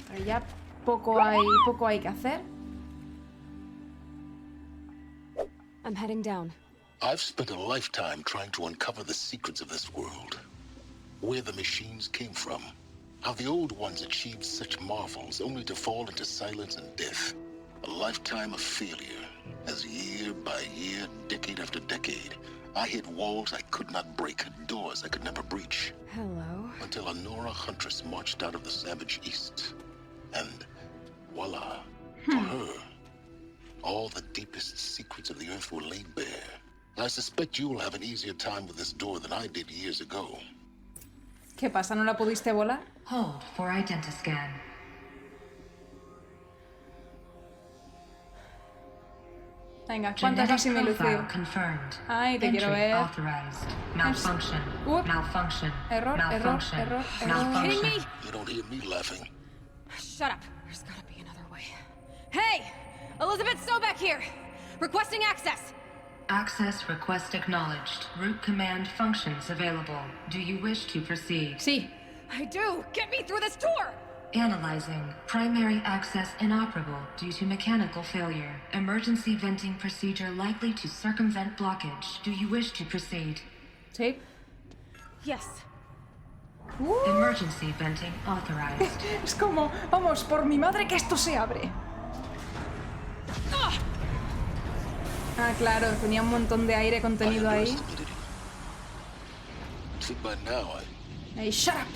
Pero ya poco hay que hacer. I'm heading down. I've spent a lifetime trying to uncover the secrets of this world. Where the machines came from. How the old ones achieved such marvels only to fall into silence and death. A lifetime of failure, as year by year, decade after decade, I hit walls I could not break, doors I could never breach. Hello. Until a Nora huntress marched out of the savage east. And voila, for her, all the deepest secrets of the earth were laid bare. I suspect you will have an easier time with this door than I did years ago. ¿Qué pasa? ¿No la pudiste volar? Hold for identiscan. Venga, ¿cuántas has similitud? Ay, te quiero ver. Malfunction. Malfunction. Error. Kidding me? You don't hear me laughing. Shut up. There's gotta be another way. Hey! Elizabeth Sobek here! Requesting access! Access request acknowledged. Root command functions available. Do you wish to proceed? Sí. I do! Get me through this door! Analyzing. Primary access inoperable due to mechanical failure. Emergency venting procedure likely to circumvent blockage. Do you wish to proceed? Sí. Yes. Emergency venting authorized. Es como, vamos, por mi madre que esto se abre. Ah, claro, tenía un montón de aire contenido ahí. Hey, shut up.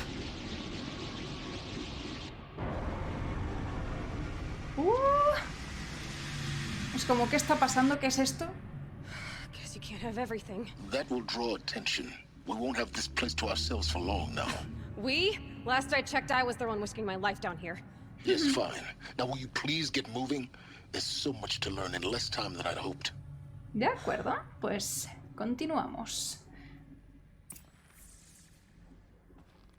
Es como, ¿qué está pasando? ¿Qué es esto? Guess you can't have everything. That will draw attention. We won't have this place to ourselves for long now. We? Last I checked, I was the one risking my life down here. Yes, fine. Now will you please get moving? There's so much to learn in less time than I'd hoped. De acuerdo, pues continuamos.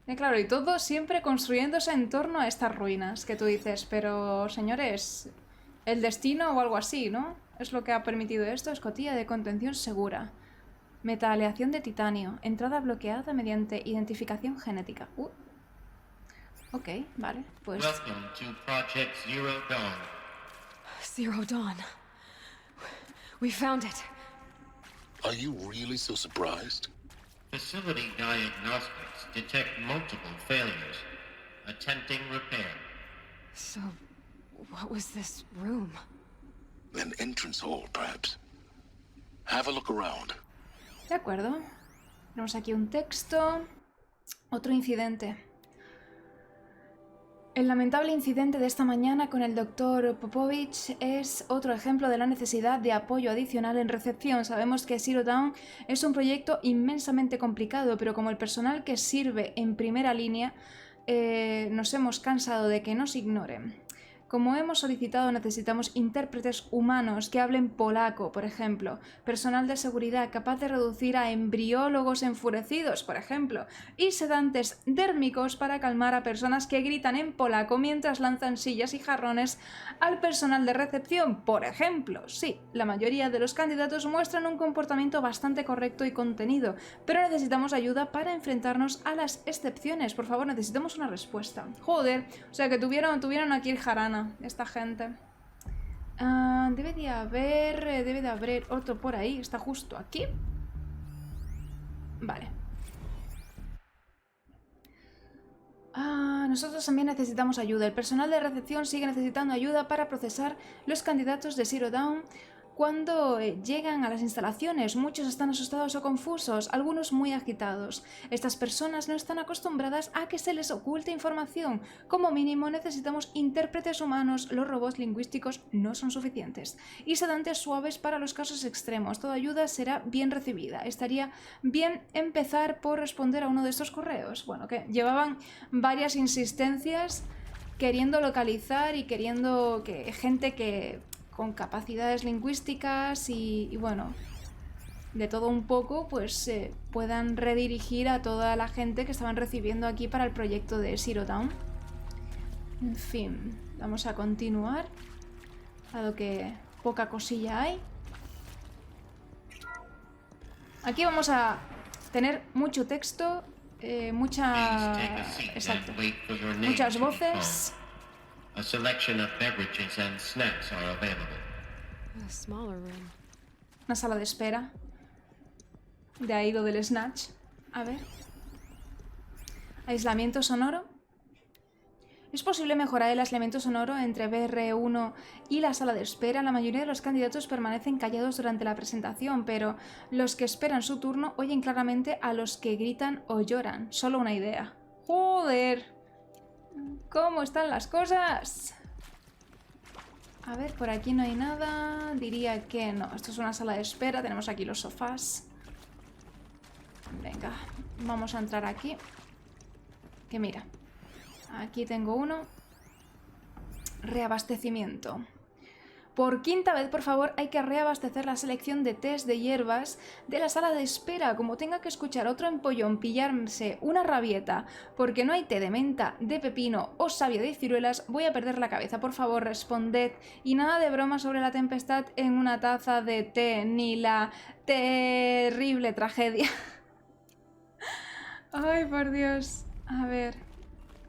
Y claro, y todo siempre construyéndose en torno a estas ruinas que tú dices, pero señores, el destino o algo así, ¿no? Es lo que ha permitido esto, escotilla de contención segura. Metaleación de titanio, entrada bloqueada mediante identificación genética. Ok, vale, pues... Welcome to Project Zero Dawn. Zero Dawn. We found it. Are you really so surprised? Facility diagnostics detect multiple failures. Attempting repair. So, what was this room? An entrance hall, perhaps. Have a look around. De acuerdo. Tenemos aquí un texto. Otro incidente. El lamentable incidente de esta mañana con el Dr. Popovich es otro ejemplo de la necesidad de apoyo adicional en recepción. Sabemos que Zero Dawn es un proyecto inmensamente complicado, pero como el personal que sirve en primera línea, nos hemos cansado de que nos ignoren. Como hemos solicitado, necesitamos intérpretes humanos que hablen polaco, por ejemplo, personal de seguridad capaz de reducir a embriólogos enfurecidos, por ejemplo, y sedantes dérmicos para calmar a personas que gritan en polaco mientras lanzan sillas y jarrones al personal de recepción, por ejemplo. Sí, la mayoría de los candidatos muestran un comportamiento bastante correcto y contenido, pero necesitamos ayuda para enfrentarnos a las excepciones. Por favor, necesitamos una respuesta. Joder, o sea que tuvieron aquí el jarana. Esta gente. Debe de haber otro por ahí. Está justo aquí. Vale. Nosotros también necesitamos ayuda. El personal de recepción sigue necesitando ayuda para procesar los candidatos de Zero Dawn cuando llegan a las instalaciones. Muchos están asustados o confusos, algunos muy agitados. Estas personas no están acostumbradas a que se les oculte información. Como mínimo necesitamos intérpretes humanos. Los robots lingüísticos no son suficientes. Y sedantes suaves para los casos extremos. Toda ayuda será bien recibida. Estaría bien empezar por responder a uno de estos correos. Bueno, que llevaban varias insistencias queriendo localizar y queriendo que gente que... con capacidades lingüísticas y bueno, de todo un poco, pues puedan redirigir a toda la gente que estaban recibiendo aquí para el proyecto de Zero Dawn. En fin, vamos a continuar, dado que poca cosilla hay. Aquí vamos a tener mucho texto, muchas voces. A selection of beverages and snacks are available. A smaller room. Una sala de espera. De ahí lo del snatch. A ver. Aislamiento sonoro. Es posible mejorar el aislamiento sonoro entre BR1 y la sala de espera. La mayoría de los candidatos permanecen callados durante la presentación, pero los que esperan su turno oyen claramente a los que gritan o lloran. Solo una idea. ¡Joder! ¿Cómo están las cosas? A ver, por aquí no hay nada. Diría que no. Esto es una sala de espera. Tenemos aquí los sofás. Venga, vamos a entrar aquí. Que mira. Aquí tengo uno. Reabastecimiento. Por quinta vez, por favor, hay que reabastecer la selección de tés de hierbas de la sala de espera. Como tenga que escuchar otro empollón pillarse una rabieta porque no hay té de menta, de pepino o savia de ciruelas, voy a perder la cabeza. Por favor, responded. Y nada de broma sobre la tempestad en una taza de té, ni la terrible tragedia. Ay, por Dios. A ver.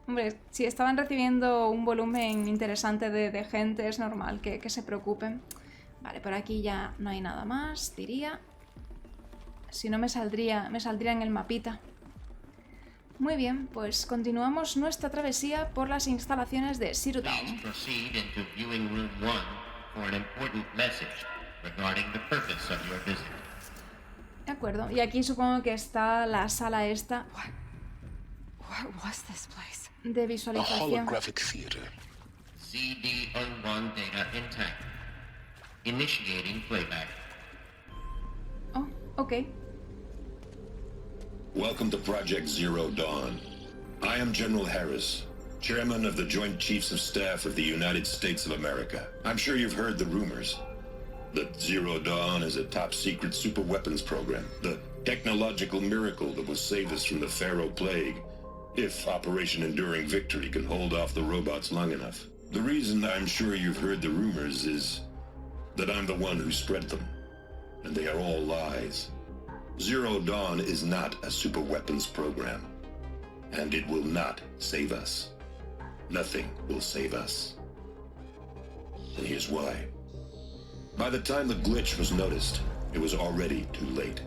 Hombre, si estaban recibiendo un volumen interesante de gente, es normal que se preocupen. Vale, por aquí ya no hay nada más, diría. Si no me saldría en el mapita. Muy bien, pues continuamos nuestra travesía por las instalaciones de Zero Dawn. Please proceed into viewing room 1 for an important message regarding the purpose of your visit. De acuerdo, y aquí supongo que está la sala esta What was this place? de A visualización. holographic theater. CD01 data intact. Initiating playback. Oh, ok. Welcome to Project Zero Dawn. I am General Harris, Chairman of the Joint Chiefs of Staff of the United States of America. I'm sure you've heard the rumors that Zero Dawn is a top-secret super-weapons program, the technological miracle that will save us from the Pharaoh Plague, if Operation Enduring Victory can hold off the robots long enough. The reason I'm sure you've heard the rumors is that I'm the one who spread them, and they are all lies. Zero Dawn is not a super weapons program, and it will not save us. Nothing will save us. And here's why. By the time the glitch was noticed, it was already too late.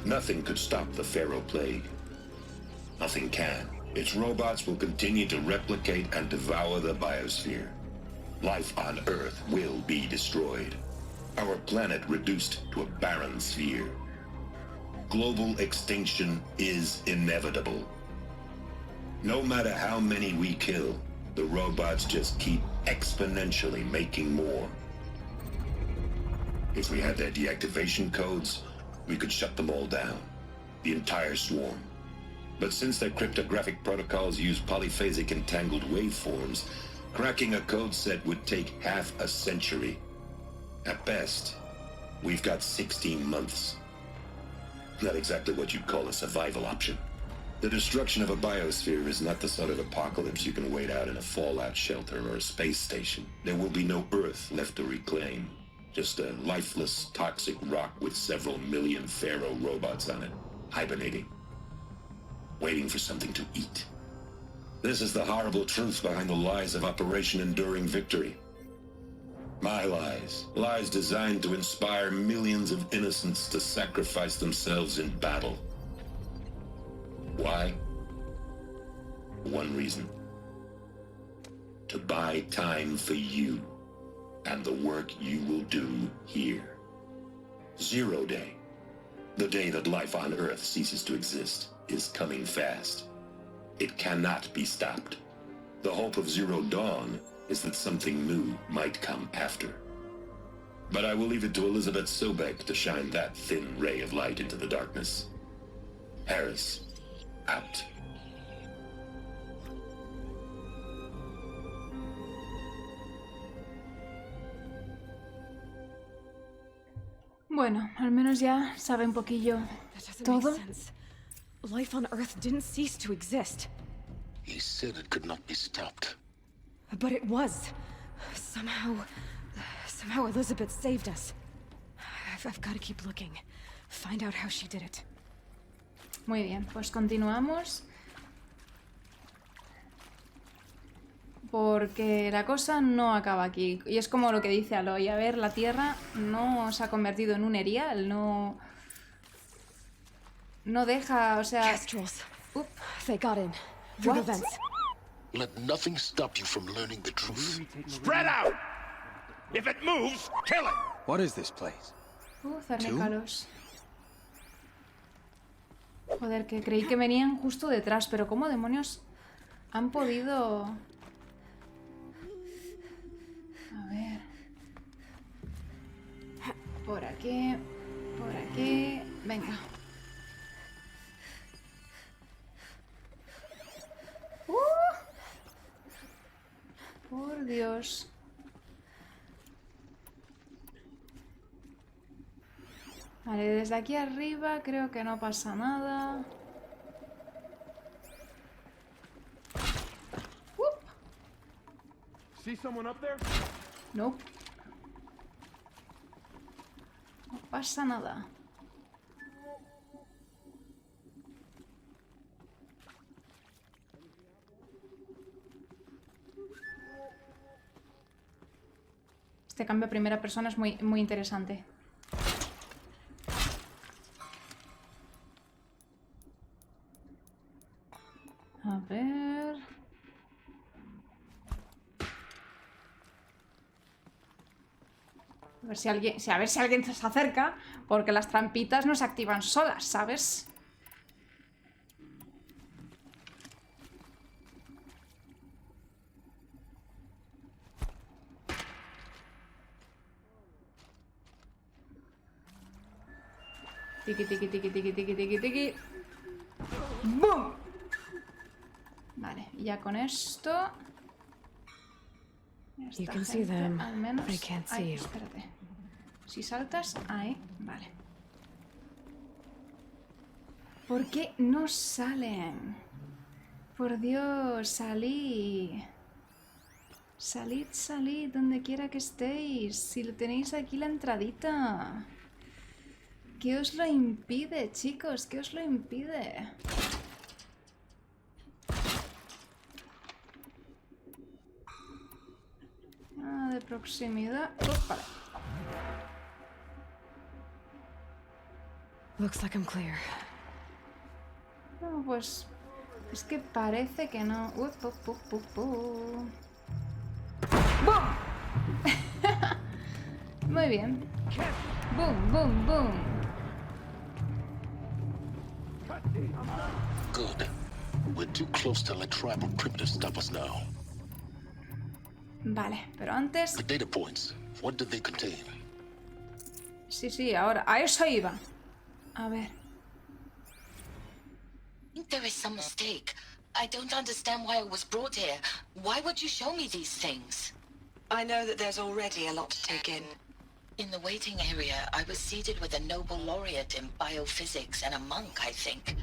Nothing could stop the Pharaoh Plague. Nothing can. Its robots will continue to replicate and devour the biosphere. Life on Earth will be destroyed. Our planet reduced to a barren sphere. Global extinction is inevitable. No matter how many we kill, the robots just keep exponentially making more. If we had their deactivation codes, we could shut them all down. The entire swarm. But since their cryptographic protocols use polyphasic entangled waveforms, cracking a code set would take half a century. At best, we've got 16 months. Not exactly what you'd call a survival option. The destruction of a biosphere is not the sort of apocalypse you can wait out in a fallout shelter or a space station. There will be no Earth left to reclaim. Just a lifeless, toxic rock with several million Pharaoh robots on it, hibernating. Waiting for something to eat. This is the horrible truth behind the lies of Operation Enduring Victory. My lies. Lies designed to inspire millions of innocents to sacrifice themselves in battle. Why? One reason. To buy time for you and the work you will do here. Zero Day. The day that life on Earth ceases to exist is coming fast. It cannot be stopped. The hope of Zero Dawn is that something new might come after. But I will leave it to Elizabeth Sobek to shine that thin ray of light into the darkness. Harris, out. Bueno, al menos ya sabe un poquillo That doesn't todo. make sense. Life on Earth didn't cease to exist. He said it could not be stopped. But it was. Somehow Elizabeth saved us. I've got to keep looking. Find out how she did it. Muy bien, pues continuamos. Porque la cosa no acaba aquí. Y es como lo que dice Aloy. A ver, la Tierra no se ha convertido en un erial, no... No deja, o sea... Kestrels. They got in. Through the vents. Let nothing stop you from learning the truth. Spread out! If it moves, kill it! What is this place? Cernícalos. Joder, que creí que venían justo detrás, pero ¿cómo demonios han podido...? A ver... Por aquí... Por aquí... Venga. Por Dios. Vale, desde aquí arriba creo que no pasa nada. No. No pasa nada. Este cambio a primera persona es muy interesante. A ver... A ver si alguien se acerca, porque las trampitas no se activan solas, ¿sabes? Tiki, tiki, tiki, tiki, tiki, tiki, tiki. ¡Bum! Vale, y ya con esto... You can see them. Al menos... They can't see Ay, you. espérate. Si saltas, ahí, vale. ¿Por qué no salen? Por Dios, salid. Salid, salid, donde quiera que estéis. Si lo tenéis aquí la entradita. ¿Qué os lo impide, chicos? ¿Qué os lo impide? De proximidad. Vale. Looks like I'm clear. No, pues... Es que parece que no... ¡Bum! Muy bien. ¡Bum, bum, bum! Good. We're too close to let tribal primitives stop us now. Vale, pero antes... The data points, what did they contain? Sí, ahora. A eso iba. A ver. I think there is some mistake. I don't understand why I was brought here. Why would you show me these things? I know that there's already a lot to take in. In the waiting area, I was seated with a Nobel laureate in biophysics and a monk, I think.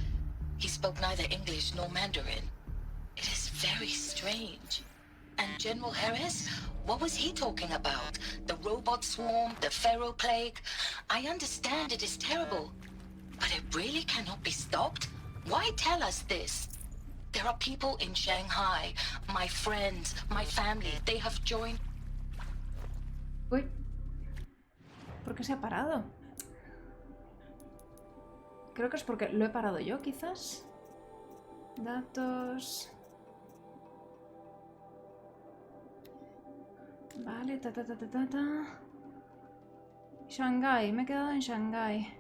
He spoke neither English nor Mandarin. It is very strange. And General Harris? What was he talking about? The robot swarm, the pharaoh plague? I understand it is terrible. But it really cannot be stopped? Why tell us this? There are people in Shanghai, my friends, my family, they have joined... Uy. ¿Por qué se ha parado? Creo que es porque lo he parado yo, quizás. Datos... Vale, Shanghái, me he quedado en Shanghái.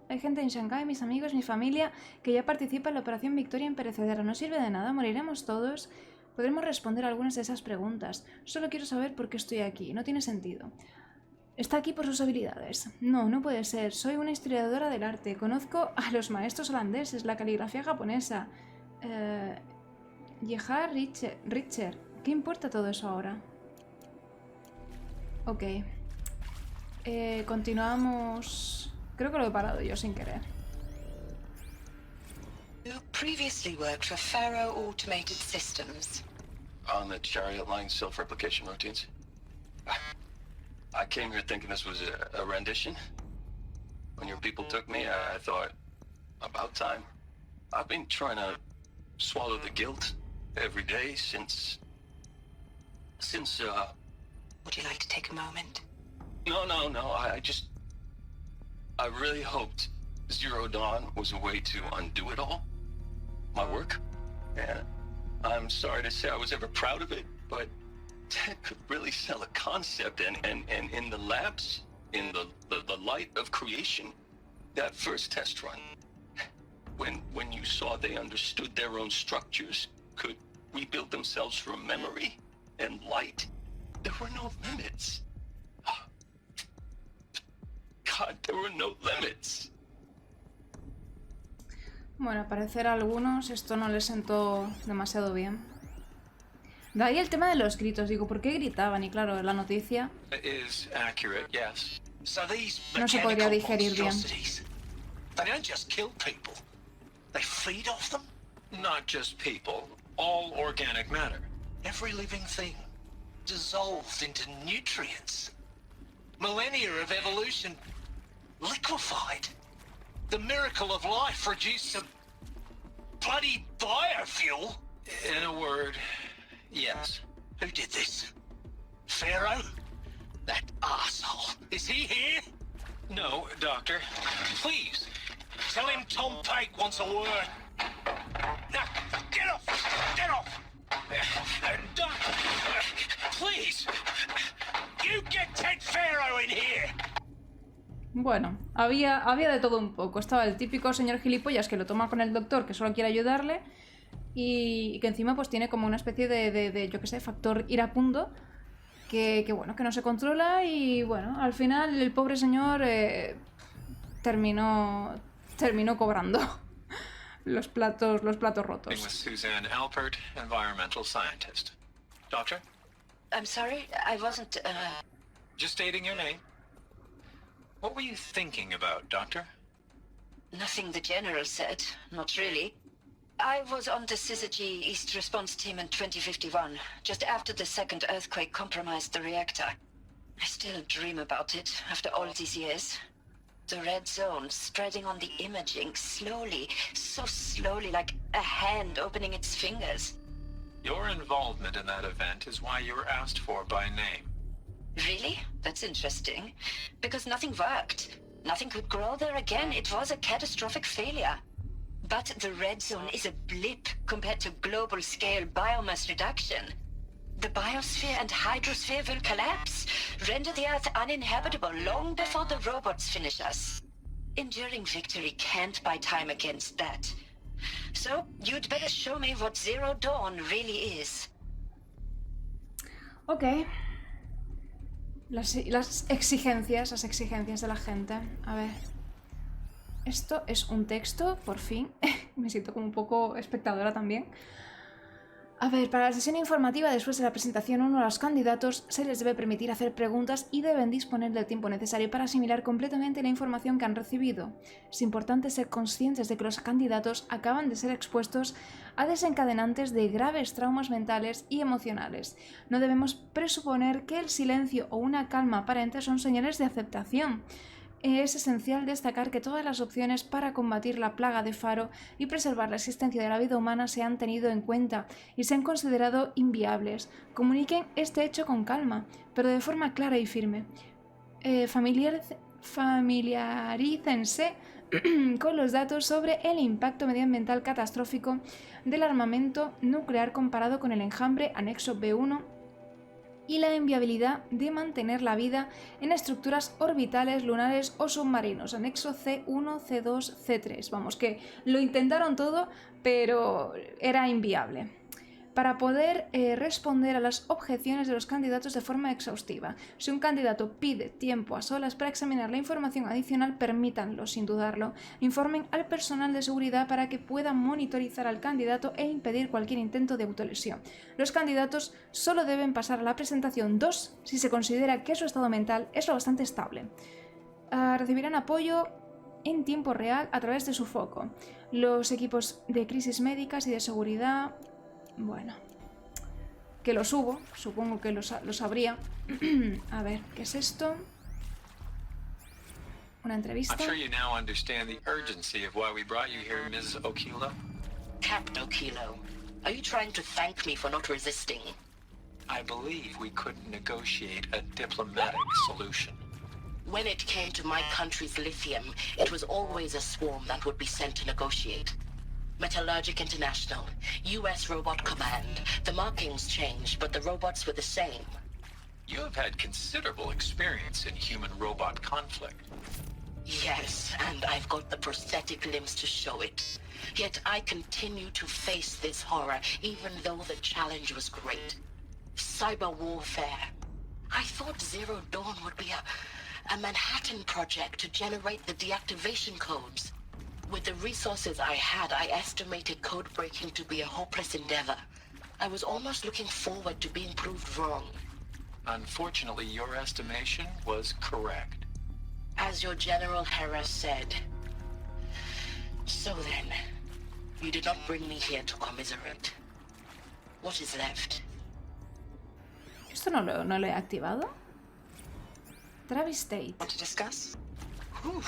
Hay gente en Shanghái, mis amigos, mi familia, que ya participa en la operación Victoria Imperecedera. No sirve de nada, moriremos todos. Podremos responder algunas de esas preguntas. Solo quiero saber por qué estoy aquí. No tiene sentido. Está aquí por sus habilidades. No, no puede ser. Soy una historiadora del arte. Conozco a los maestros holandeses, la caligrafía japonesa. Yehar Richer. ¿Qué importa todo eso ahora? Ok. Continuamos... Creo que lo he parado yo sin querer. You previously worked for Pharaoh Automated Systems. On the chariot line self-replication routines? I came here thinking this was a rendition. When your people took me, I thought, about time. I've been trying to swallow the guilt. every day since, Would you like to take a moment? No, I really hoped Zero Dawn was a way to undo it all. My work. And I'm sorry to say I was ever proud of it, but Ted could really sell a concept, and in the labs, in the light of creation, that first test run, when you saw they understood their own structures, could rebuild themselves from memory and light, there were no limits. God, there were no limits. Bueno, al parecer a algunos esto no les sentó demasiado bien. De ahí el tema de los gritos. Digo, ¿por qué gritaban? Y claro, en la noticia no se podría digerir bien. They don't just kill people. They feed off them? Not just people. All organic matter. Every living thing. Dissolved into nutrients. Millennia of evolution. Liquefied. The miracle of life reduced to bloody biofuel. In a word, yes. Who did this? Pharaoh? That arsehole. Is he here? No, Doctor. Please. Tell him Tom Pake wants a word. Now, get off! Get off! Doctor, please. You get Ted Pharaoh in here. Bueno, había de todo un poco. Estaba el típico señor gilipollas que lo toma con el doctor, que solo quiere ayudarle, y que encima pues tiene como una especie de yo qué sé, factor iracundo, que bueno, que no se controla, y bueno, al final el pobre señor terminó cobrando los platos rotos. Suzanne Alpert, environmental scientist. Doctor? I'm sorry, I wasn't, Just stating your name. What were you thinking about, Doctor? Nothing the General said, not really. I was on the Syzygy East Response Team in 2051, just after the second earthquake compromised the reactor. I still dream about it, after all these years. The red zone spreading on the imaging, slowly, so slowly, like a hand opening its fingers. Your involvement in that event is why you were asked for by name. Really? That's interesting. Because nothing worked. Nothing could grow there again. It was a catastrophic failure. But the red zone is a blip compared to global-scale biomass reduction. The biosphere and hydrosphere will collapse, render the Earth uninhabitable long before the robots finish us. Enduring victory can't buy time against that. So, you'd better show me what Zero Dawn really is. Ok. Las exigencias de la gente. A ver. Esto es un texto, por fin. Me siento como un poco espectadora también. A ver, para la sesión informativa, después de la presentación 1, a los candidatos se les debe permitir hacer preguntas y deben disponer del tiempo necesario para asimilar completamente la información que han recibido. Es importante ser conscientes de que los candidatos acaban de ser expuestos a desencadenantes de graves traumas mentales y emocionales. No debemos presuponer que el silencio o una calma aparente son señales de aceptación. Es esencial destacar que todas las opciones para combatir la plaga de Faro y preservar la existencia de la vida humana se han tenido en cuenta y se han considerado inviables. Comuniquen este hecho con calma, pero de forma clara y firme. Familiarícense con los datos sobre el impacto medioambiental catastrófico del armamento nuclear comparado con el enjambre anexo B1 y la inviabilidad de mantener la vida en estructuras orbitales, lunares o submarinos, anexo C1, C2, C3. Vamos, que lo intentaron todo, pero era inviable. Para poder responder a las objeciones de los candidatos de forma exhaustiva. Si un candidato pide tiempo a solas para examinar la información adicional, permítanlo, sin dudarlo. Informen al personal de seguridad para que puedan monitorizar al candidato e impedir cualquier intento de autolesión. Los candidatos solo deben pasar a la presentación 2 si se considera que su estado mental es lo bastante estable. Recibirán apoyo en tiempo real a través de su foco. Los equipos de crisis médicas y de seguridad... Bueno, que los hubo, supongo que los habría. A ver, ¿qué es esto? Una entrevista. I'm sure you now understand the urgency of why we brought you here, Ms. Okilo. Captain Okilo. Are you trying to thank me for not resisting? I believe we couldn't negotiate a diplomatic solution. When it came to my country's lithium, it was always a swarm that would be sent to negotiate. Metallurgic International, US Robot Command. The markings changed, but the robots were the same. You have had considerable experience in human-robot conflict. Yes, and I've got the prosthetic limbs to show it. Yet I continue to face this horror, even though the challenge was great. Cyber warfare. I thought Zero Dawn would be a Manhattan project to generate the deactivation codes. With the resources I had, I estimated code breaking to be a hopeless endeavor. I was almost looking forward to being proved wrong. Unfortunately, your estimation was correct. As your General Hera said. So then, you did not bring me here to commiserate. What is left? ¿Esto no lo he activado? Travis Tate. Want to discuss? Whew.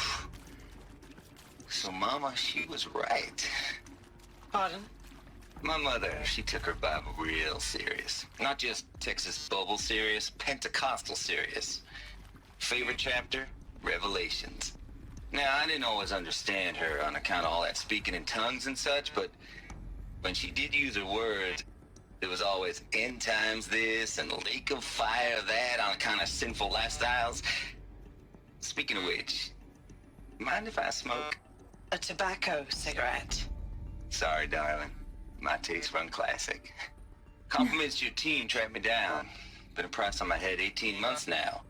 So Mama, she was right. Pardon? My mother, she took her Bible real serious. Not just Texas Bible serious, Pentecostal serious. Favorite chapter? Revelations. Now, I didn't always understand her on account of all that speaking in tongues and such, but when she did use her words, there was always end times this and lake of fire that on account of sinful lifestyles. Speaking of which, mind if I smoke? A tobacco cigarette. Sorry, darling. My taste run classic. Compliments to your team tracked me down. Been a price on my head 18 months now.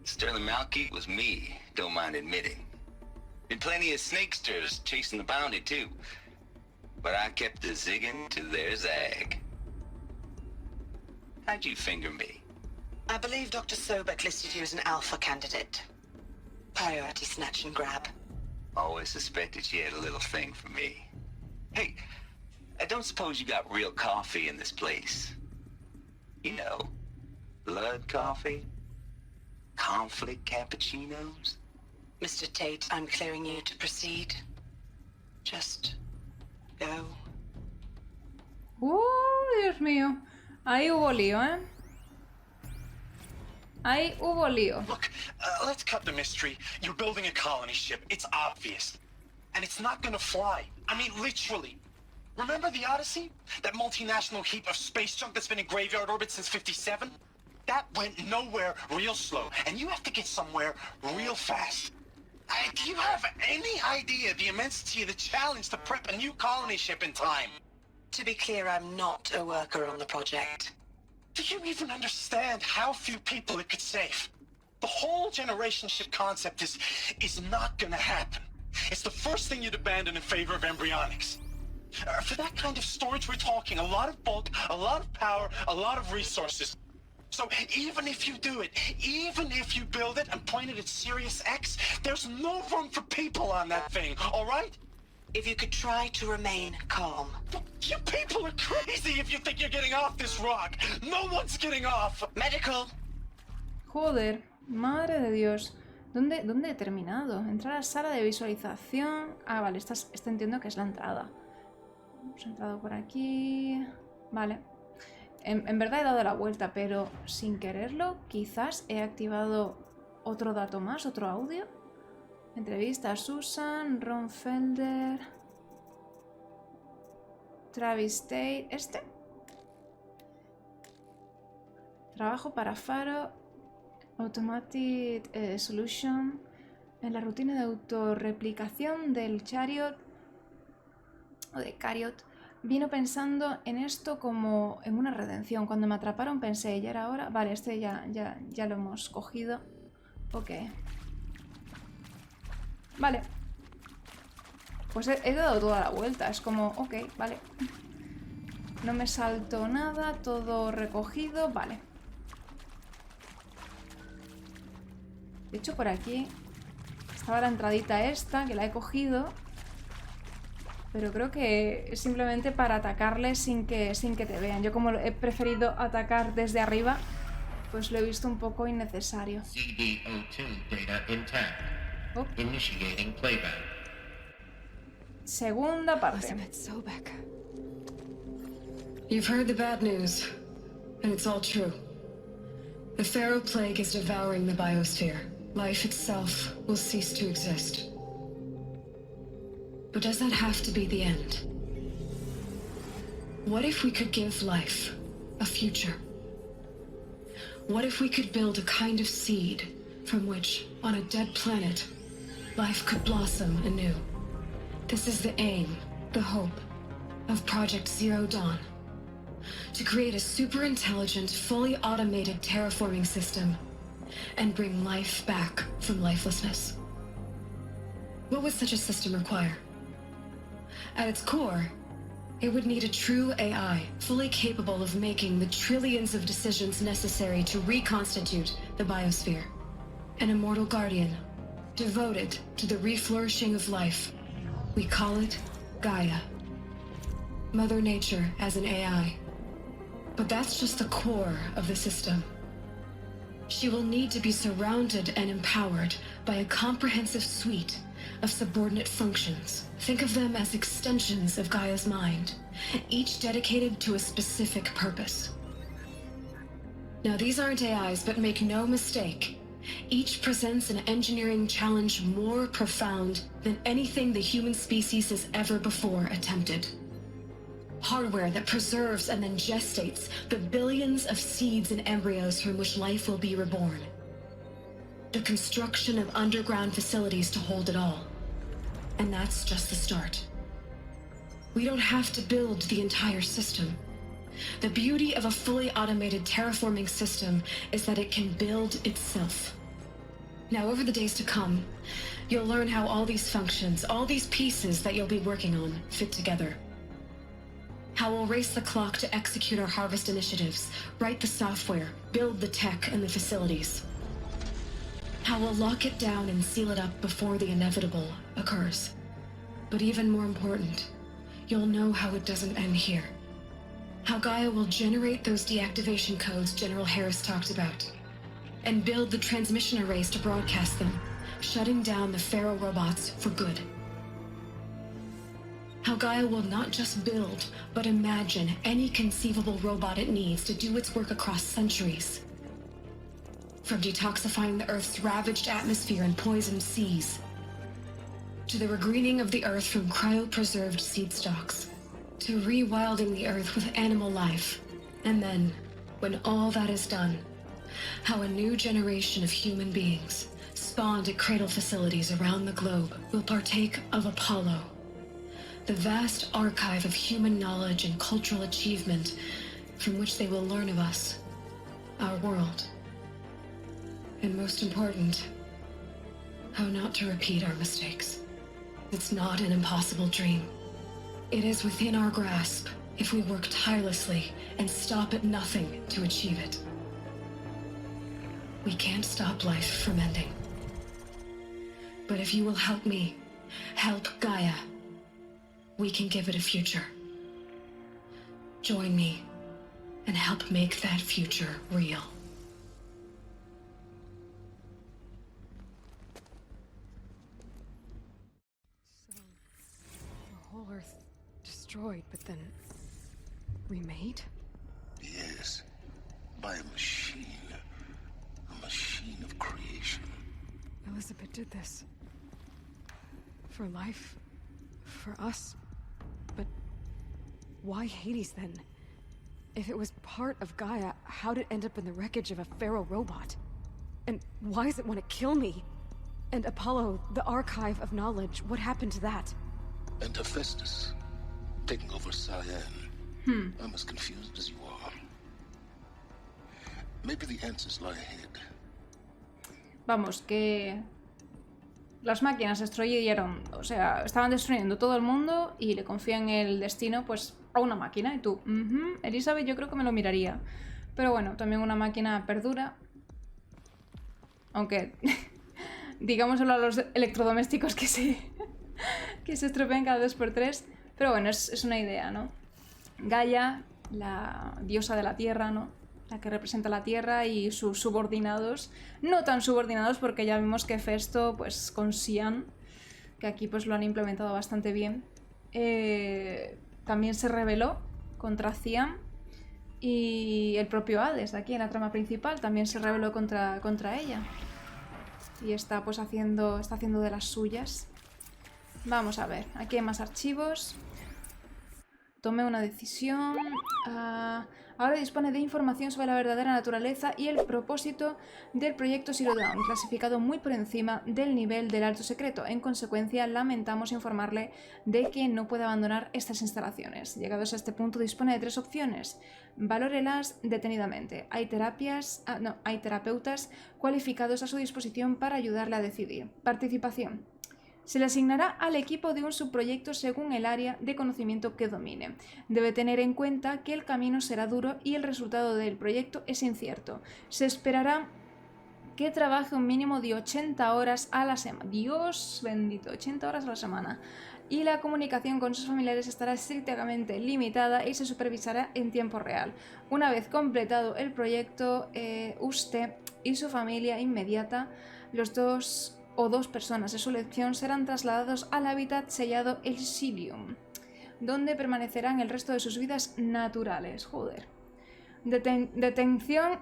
Sterling Malkeet was me, don't mind admitting. Been plenty of snakesters chasing the bounty too. But I kept the zigging to their zag. How'd you finger me? I believe Dr. Sobek listed you as an alpha candidate. Priority snatch and grab. Always suspected she had a little thing for me. Hey, I don't suppose you got real coffee in this place. You know, blood coffee? Conflict cappuccinos? Mr. Tate, I'm clearing you to proceed. Just go. Dios mío. Ahí hubo lío, ¿eh? Ahí hubo lío. Look, let's cut the mystery. You're building a colony ship. It's obvious. And it's not gonna fly. I mean, literally. Remember the Odyssey? That multinational heap of space junk that's been in graveyard orbit since '57? That went nowhere real slow. And you have to get somewhere real fast. Do you have any idea the immensity of the challenge to prep a new colony ship in time? To be clear, I'm not a worker on the project. Do you even understand how few people it could save? The whole generation ship concept is not gonna happen. It's the first thing you'd abandon in favor of embryonics. For that kind of storage, we're talking a lot of bulk, a lot of power, a lot of resources. So even if you do it, even if you build it and point it at Sirius X, there's no room for people on that thing, all right? If you could try to remain calm. You people are crazy if you think you're getting off this rock. No one's getting off. Medical. Joder, madre de Dios. ¿Dónde he terminado? Entrar a la sala de visualización. Ah, vale, esta entiendo que es la entrada. Hemos entrado por aquí. Vale. En verdad he dado la vuelta, pero sin quererlo, quizás he activado otro dato más, otro audio. Entrevista a Susan, Ron Felder, Travis Tate. ¿Este? Trabajo para Faro, Automatic Solution. En la rutina de autorreplicación del Chariot o de Cariot, vino pensando en esto como en una redención. Cuando me atraparon pensé, ya era hora. Vale, este ya lo hemos cogido. Ok. Vale. Pues he dado toda la vuelta. Es como, ok, vale. No me salto nada, todo recogido. Vale. De hecho, por aquí estaba la entradita esta, que la he cogido. Pero creo que es simplemente para atacarle sin que te vean. Yo como he preferido atacar desde arriba, pues lo he visto un poco innecesario. Oh. Segunda parte. You've heard the bad news, and it's all true. The Pharaoh Plague is devouring the biosphere. Life itself will cease to exist. But does that have to be the end? What if we could give life a future? What if we could build a kind of seed from which, on a dead planet, life could blossom anew? This is the aim, the hope, of Project Zero Dawn. To create a super-intelligent, fully automated terraforming system and bring life back from lifelessness. What would such a system require? At its core, it would need a true AI, fully capable of making the trillions of decisions necessary to reconstitute the biosphere. An immortal guardian, devoted to the reflourishing of life. We call it Gaia. Mother Nature as an AI. But that's just the core of the system. She will need to be surrounded and empowered by a comprehensive suite of subordinate functions. Think of them as extensions of Gaia's mind, each dedicated to a specific purpose. Now, these aren't AIs, but make no mistake, each presents an engineering challenge more profound than anything the human species has ever before attempted. Hardware that preserves and then gestates the billions of seeds and embryos from which life will be reborn. The construction of underground facilities to hold it all. And that's just the start. We don't have to build the entire system. The beauty of a fully automated terraforming system is that it can build itself. Now, over the days to come, you'll learn how all these functions, all these pieces that you'll be working on, fit together. How we'll race the clock to execute our harvest initiatives, write the software, build the tech and the facilities. How we'll lock it down and seal it up before the inevitable occurs. But even more important, you'll know how it doesn't end here. How Gaia will generate those deactivation codes General Harris talked about, and build the transmission arrays to broadcast them, shutting down the Pharaoh robots for good. How Gaia will not just build, but imagine any conceivable robot it needs to do its work across centuries. From detoxifying the Earth's ravaged atmosphere and poisoned seas, to the regreening of the Earth from cryopreserved seed stalks, to rewilding the Earth with animal life. And then, when all that is done, how a new generation of human beings, spawned at cradle facilities around the globe, will partake of Apollo, the vast archive of human knowledge and cultural achievement from which they will learn of us, our world. And most important, how not to repeat our mistakes. It's not an impossible dream. It is within our grasp if we work tirelessly and stop at nothing to achieve it. We can't stop life from ending. But if you will help me, help Gaia, we can give it a future. Join me and help make that future real. So, the whole Earth destroyed, but then remade? Yes, by a machine. A machine of creation. Elizabeth did this. For life. For us. But why Hades then? If it was part of Gaia, how'd it end up in the wreckage of a Pharaoh robot? And why does it want to kill me? And Apollo, the archive of knowledge, what happened to that? And Hephaestus, taking over Cyan. I'm as confused as you are. Maybe the answers lie ahead. Vamos, que las máquinas destruyeron, o sea, estaban destruyendo todo el mundo y le confían el destino, pues, a una máquina. Y tú, Elizabeth, yo creo que me lo miraría. Pero bueno, también una máquina perdura. Aunque, digámoslo a los electrodomésticos que se estropean cada 2x3. Pero bueno, es una idea, ¿no? Gaia, la diosa de la Tierra, ¿no? La que representa la Tierra y sus subordinados. No tan subordinados porque ya vimos que Festo, pues con Cian, que aquí pues lo han implementado bastante bien, también se rebeló contra Cian. Y el propio Hades, aquí en la trama principal, también se rebeló contra ella. Y está pues haciendo de las suyas. Vamos a ver, aquí hay más archivos. Tomé una decisión. Ahora dispone de información sobre la verdadera naturaleza y el propósito del proyecto Zero Dawn, clasificado muy por encima del nivel del alto secreto. En consecuencia, lamentamos informarle de que no puede abandonar estas instalaciones. Llegados a este punto, dispone de 3 opciones. Valórelas detenidamente. Hay terapeutas cualificados a su disposición para ayudarle a decidir. Participación. Se le asignará al equipo de un subproyecto según el área de conocimiento que domine. Debe tener en cuenta que el camino será duro y el resultado del proyecto es incierto. Se esperará que trabaje un mínimo de 80 horas a la semana. Dios bendito, 80 horas a la semana. Y la comunicación con sus familiares estará estrictamente limitada y se supervisará en tiempo real. Una vez completado el proyecto, usted y su familia inmediata, los dos personas de su elección, serán trasladados al hábitat sellado Elysium, donde permanecerán el resto de sus vidas naturales. Joder. Detención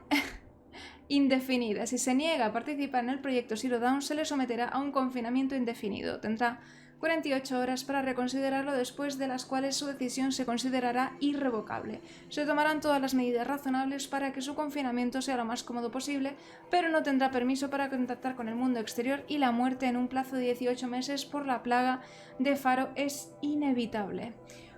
indefinida. Si se niega a participar en el proyecto Zero Dawn, se le someterá a un confinamiento indefinido. Tendrá 48 horas para reconsiderarlo, después de las cuales su decisión se considerará irrevocable. Se tomarán todas las medidas razonables para que su confinamiento sea lo más cómodo posible, pero no tendrá permiso para contactar con el mundo exterior y la muerte en un plazo de 18 meses por la plaga de Faro es inevitable.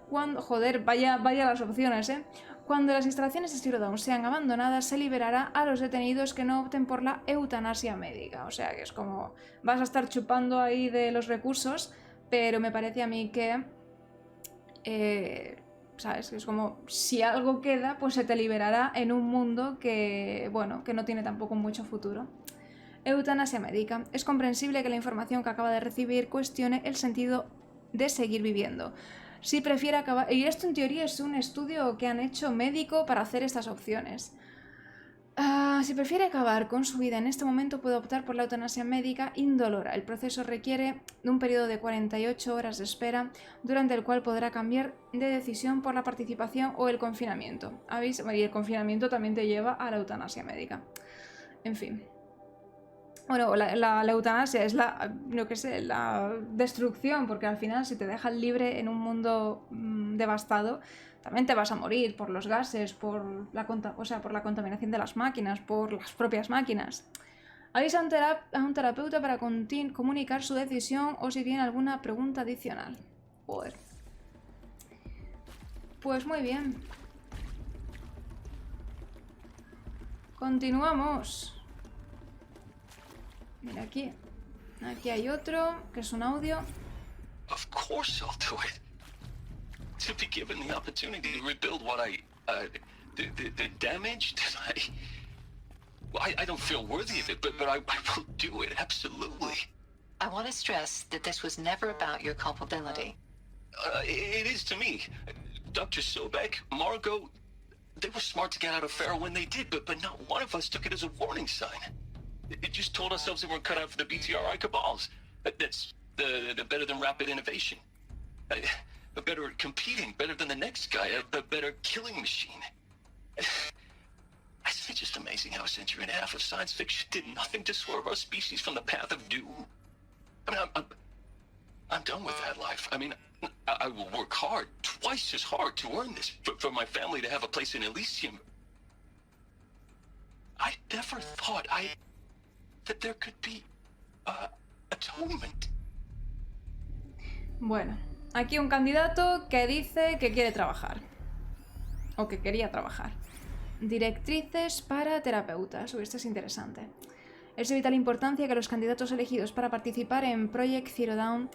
Joder, vaya las opciones, ¿eh? Cuando las instalaciones de Zero Dawn sean abandonadas, se liberará a los detenidos que no opten por la eutanasia médica. O sea que es como, vas a estar chupando ahí de los recursos, pero me parece a mí que, ¿sabes? Es como, si algo queda, pues se te liberará en un mundo que, bueno, que no tiene tampoco mucho futuro. Eutanasia médica. Es comprensible que la información que acaba de recibir cuestione el sentido de seguir viviendo. Si prefiere acabar... Y esto en teoría es un estudio que han hecho médico para hacer estas opciones. Si prefiere acabar con su vida en este momento, puede optar por la eutanasia médica indolora. El proceso requiere de un periodo de 48 horas de espera, durante el cual podrá cambiar de decisión por la participación o el confinamiento. Y el confinamiento también te lleva a la eutanasia médica. En fin. Bueno, la eutanasia es la destrucción, porque al final si te dejan libre en un mundo devastado, también te vas a morir por los gases, por la contaminación de las máquinas, por las propias máquinas. Avisa a un terapeuta para comunicar su decisión o si tiene alguna pregunta adicional. Joder. Pues muy bien. Continuamos. Mira aquí. Aquí hay otro, que es un audio. Of course I'll do it. To be given the opportunity to rebuild what the damage that I don't feel worthy of it, but I will do it, absolutely. I want to stress that this was never about your culpability. It is to me. Dr. Sobek, Margot, they were smart to get out of Pharaoh when they did, but not one of us took it as a warning sign. It just told ourselves that we're cut out for the BTRI cabals. That's the better than rapid innovation. A better at competing, better than the next guy, a better killing machine. It's just amazing how a century and a half of science fiction did nothing to swerve our species from the path of doom. I mean, I'm done with that life. I mean, I will work hard, twice as hard, to earn this, for my family to have a place in Elysium. I never thought that there could be atonement. Bueno, aquí un candidato que dice que quiere trabajar. O que quería trabajar. Directrices para terapeutas. Uy, esto es interesante. Es de vital importancia que los candidatos elegidos para participar en Project Zero Dawn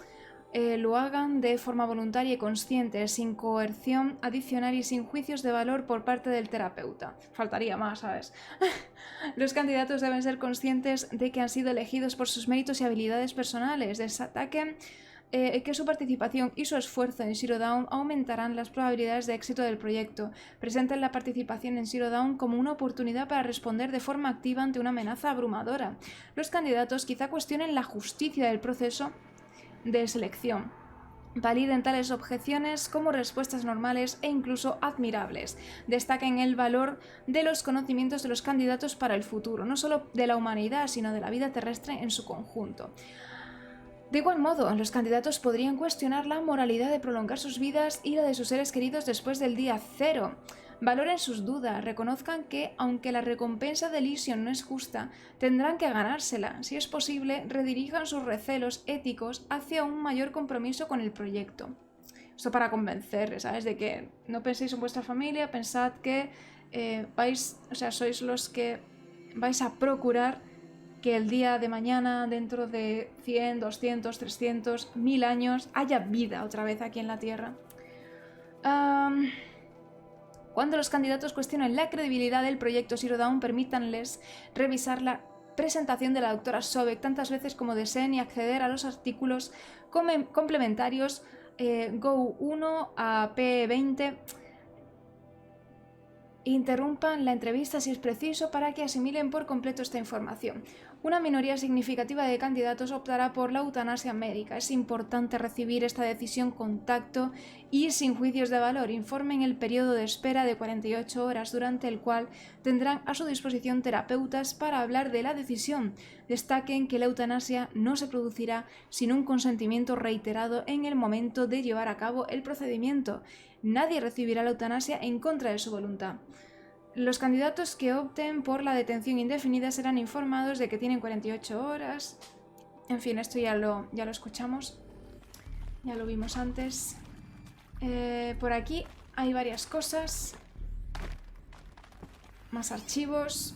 lo hagan de forma voluntaria y consciente, sin coerción adicional y sin juicios de valor por parte del terapeuta. Faltaría más, ¿sabes? Los candidatos deben ser conscientes de que han sido elegidos por sus méritos y habilidades personales. Destaquen que su participación y su esfuerzo en Zero Dawn aumentarán las probabilidades de éxito del proyecto. Presenten la participación en Zero Dawn como una oportunidad para responder de forma activa ante una amenaza abrumadora. Los candidatos quizá cuestionen la justicia del proceso de selección. validen tales objeciones como respuestas normales e incluso admirables. Destaquen el valor de los conocimientos de los candidatos para el futuro, no solo de la humanidad, sino de la vida terrestre en su conjunto. De igual modo, los candidatos podrían cuestionar la moralidad de prolongar sus vidas y la de sus seres queridos después del día cero. Valoren sus dudas, reconozcan que, aunque la recompensa de Elysium no es justa, tendrán que ganársela. Si es posible, redirijan sus recelos éticos hacia un mayor compromiso con el proyecto. Esto para convencer, ¿sabes? De que no penséis en vuestra familia, pensad que sois los que vais a procurar que el día de mañana, dentro de 100, 200, 300, 1000 años, haya vida otra vez aquí en la Tierra. Cuando los candidatos cuestionen la credibilidad del proyecto Zero Dawn, permítanles revisar la presentación de la doctora Sobek tantas veces como deseen y acceder a los artículos complementarios Go 1 a P20. Interrumpan la entrevista si es preciso para que asimilen por completo esta información. Una minoría significativa de candidatos optará por la eutanasia médica. Es importante recibir esta decisión con tacto y sin juicios de valor. Informen el periodo de espera de 48 horas durante el cual tendrán a su disposición terapeutas para hablar de la decisión. Destaquen que la eutanasia no se producirá sin un consentimiento reiterado en el momento de llevar a cabo el procedimiento. Nadie recibirá la eutanasia en contra de su voluntad. Los candidatos que opten por la detención indefinida serán informados de que tienen 48 horas. En fin, esto ya lo escuchamos. Ya lo vimos antes. Por aquí hay varias cosas. Más archivos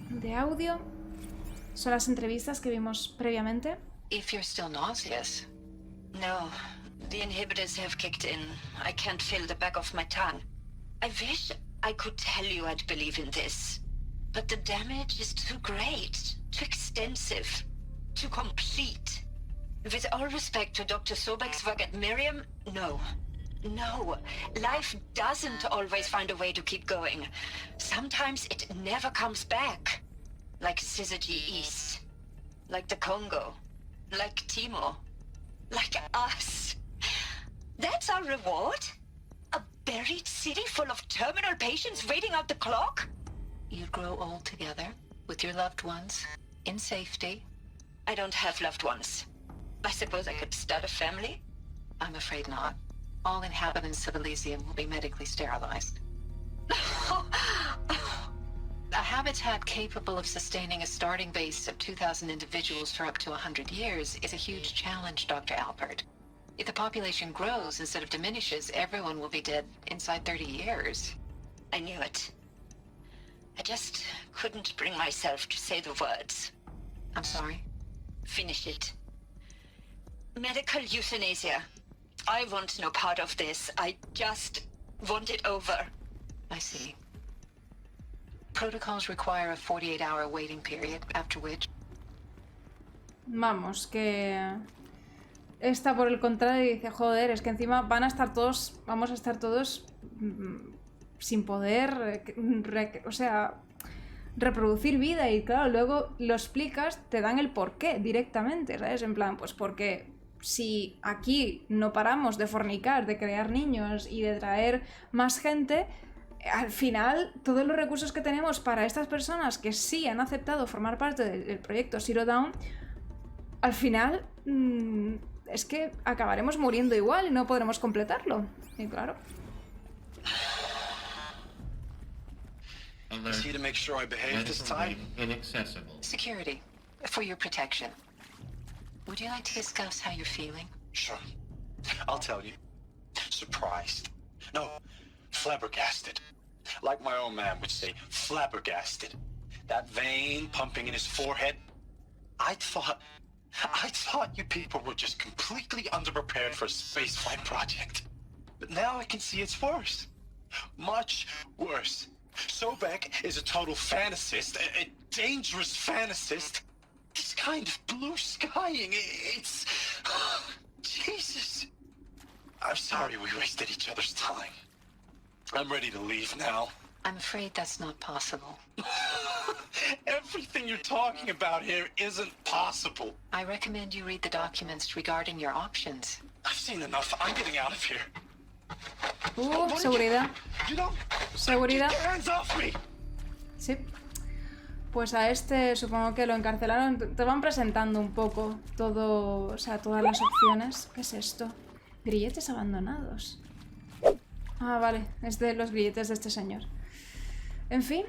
de audio. Son las entrevistas que vimos previamente. If you're still nauseous. No, the inhibitors have kicked in. I can't feel the back of my tongue. I wish I could tell you I'd believe in this, but the damage is too great, too extensive, too complete. With all respect to Dr. Sobek's work at Miriam, no. No, life doesn't always find a way to keep going. Sometimes it never comes back. Like Syzygy East, like the Congo, like Timo, like us. That's our reward? A buried city full of terminal patients waiting out the clock? You'd grow old together, with your loved ones, in safety. I don't have loved ones. I suppose I could start a family? I'm afraid not. All inhabitants of Elysium will be medically sterilized. A habitat capable of sustaining a starting base of 2,000 individuals for up to 100 years is a huge challenge, Dr. Alpert. If the population grows instead of diminishes, everyone will be dead inside 30 years. I knew it. I just couldn't bring myself to say the words. I'm sorry? Finish it. Medical euthanasia. I want no part of this. I just want it over. I see. Protocols require a 48-hour waiting period, after which... Vamos, que... Esta, por el contrario, dice, joder, es que encima vamos a estar todos sin poder, reproducir vida. Y claro, luego lo explicas, te dan el porqué directamente, ¿sabes? En plan, pues porque si aquí no paramos de fornicar, de crear niños y de traer más gente, al final todos los recursos que tenemos para estas personas que sí han aceptado formar parte del proyecto Zero Dawn, al final... es que acabaremos muriendo igual y no podremos completarlo. Y claro. Is he to make sure I behave this time? Inaccessible. Security, for your protection. Would you like to discuss how you're feeling? Sure. I'll tell you. Surprised. No, flabbergasted. Like my old man would say, flabbergasted. That vein pumping in his forehead. I thought you people were just completely underprepared for a spaceflight project. But now I can see it's worse. Much worse. Sobek is a total fantasist, a dangerous fantasist. This kind of blue skying, it's... Jesus. I'm sorry we wasted each other's time. I'm ready to leave now. I'm afraid that's not possible. Everything you're talking about here isn't possible. I recommend you read the documents regarding your options. I've seen enough. I'm getting out of here. Seguridad. You don't... Seguridad. Get your hands off me. Sí. Pues a este supongo que lo encarcelaron. Te van presentando un poco todo, o sea, todas las opciones. ¿Qué es esto? Grilletes abandonados. Ah, vale. Es de los grilletes de este señor. En fin,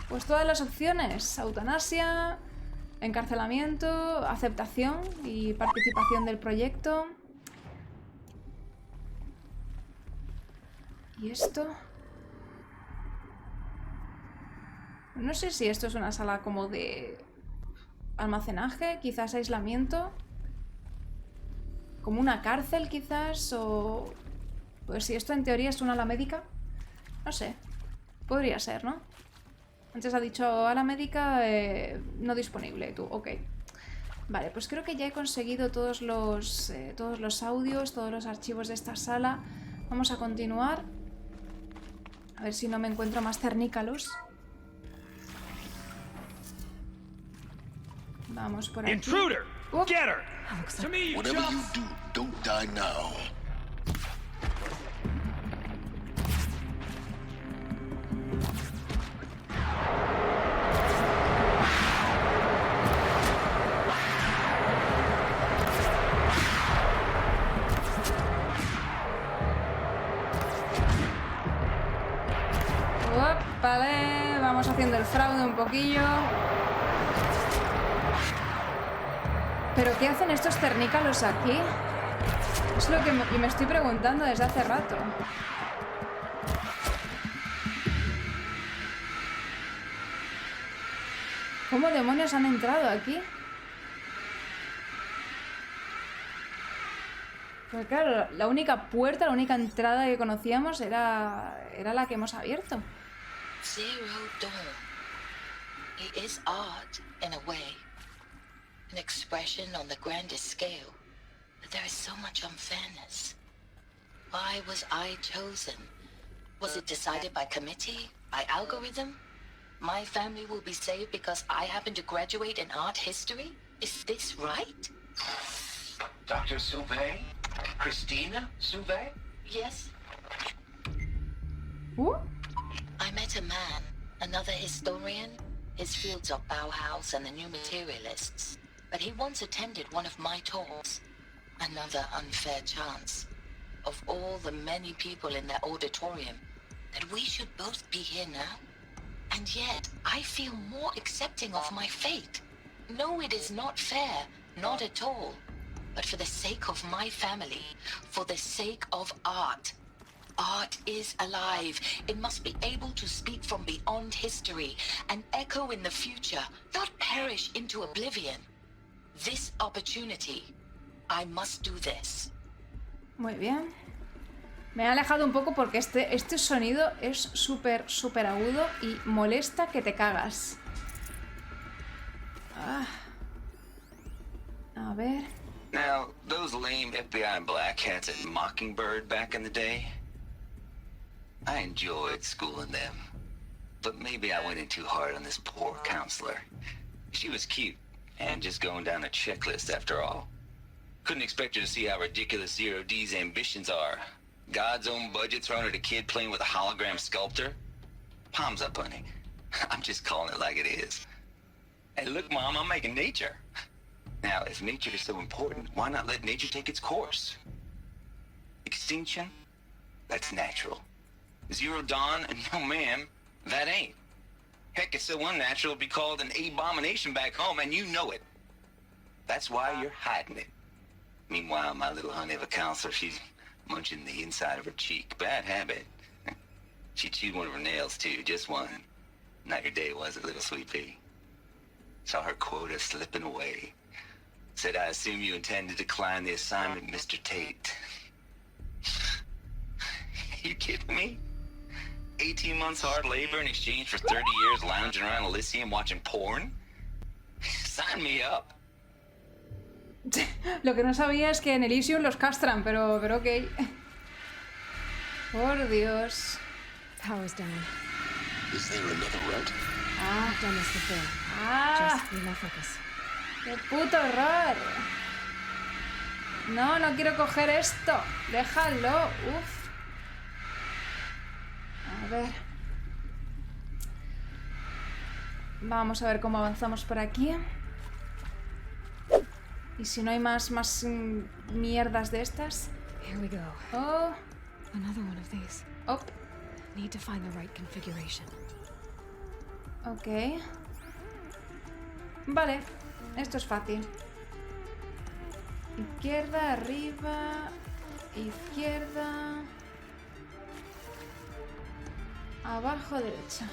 pues todas las opciones. Eutanasia, encarcelamiento, aceptación y participación del proyecto. ¿Y esto? No sé si esto es una sala como de almacenaje, quizás aislamiento. Como una cárcel, quizás, o... Pues si esto en teoría es una ala médica. No sé. Podría ser, ¿no? Antes ha dicho ala médica no disponible. Tú, ok. Vale, pues creo que ya he conseguido todos los audios, todos los archivos de esta sala. Vamos a continuar. A ver si no me encuentro más cernícalos. Vamos por aquí. Intruder! Get her! To me, you Whatever you just... do, don't die now. Vale, vamos haciendo el fraude un poquillo. ¿Pero qué hacen estos cernícalos aquí? Es lo que me estoy preguntando desde hace rato. ¿Cómo demonios han entrado aquí? Pues claro, la única puerta, la única entrada que conocíamos era la que hemos abierto. Zero Dawn. It is art, in a way. An expression on the grandest scale. But there is so much unfairness. Why was I chosen? Was it decided by committee? By algorithm? My family will be saved because I happen to graduate in art history? Is this right? Dr. Sauvé? Christina Sauvé? Yes. I met a man, another historian. His fields are Bauhaus and the New Materialists. But he once attended one of my talks. Another unfair chance. Of all the many people in that auditorium, that we should both be here now. And yet, I feel more accepting of my fate. No, it is not fair, not at all. But for the sake of my family, for the sake of art. Art is alive. It must be able to speak from beyond history and echo in the future, not perish into oblivion. This opportunity, I must do this. Muy bien. Me he alejado un poco porque este sonido es súper agudo y molesta que te cagas. A ver. Now, those lame FBI black hats at Mockingbird back in the day, I enjoyed schooling them. But maybe I went in too hard on this poor counselor. She was cute, and just going down a checklist after all. Couldn't expect her to see how ridiculous Zero D's ambitions are. God's own budget thrown at a kid playing with a hologram sculptor? Palms up, honey. I'm just calling it like it is. Hey, look, Mom, I'm making nature. Now, if nature is so important, why not let nature take its course? Extinction? That's natural. Zero Dawn? No, ma'am, that ain't. Heck, it's so unnatural it'd be called an abomination back home, and you know it. That's why you're hiding it. Meanwhile, my little honey of a counselor, she's munching the inside of her cheek. Bad habit. She chewed one of her nails, too, just one. Not your day, was it, little sweet pea? Saw her quota slipping away. Said, I assume you intend to decline the assignment, Mr. Tate. You kidding me? 18 months hard labor in exchange for 30 years lounging around Elysium watching porn? Sign me up. Lo que no sabía es que en Elysium los castran, pero ok. Por Dios. Power's down. Is there another route? Done this before. ¡Ah! ¡Qué puto horror! No, no quiero coger esto. Déjalo. Uf. A ver. Vamos a ver cómo avanzamos por aquí. Y si no hay más mierdas de estas. Here we go. Oh. Another one of these. Oh. Need to find the right configuration. Ok. Vale. Esto es fácil. Izquierda, arriba. Izquierda. Abajo, derecha.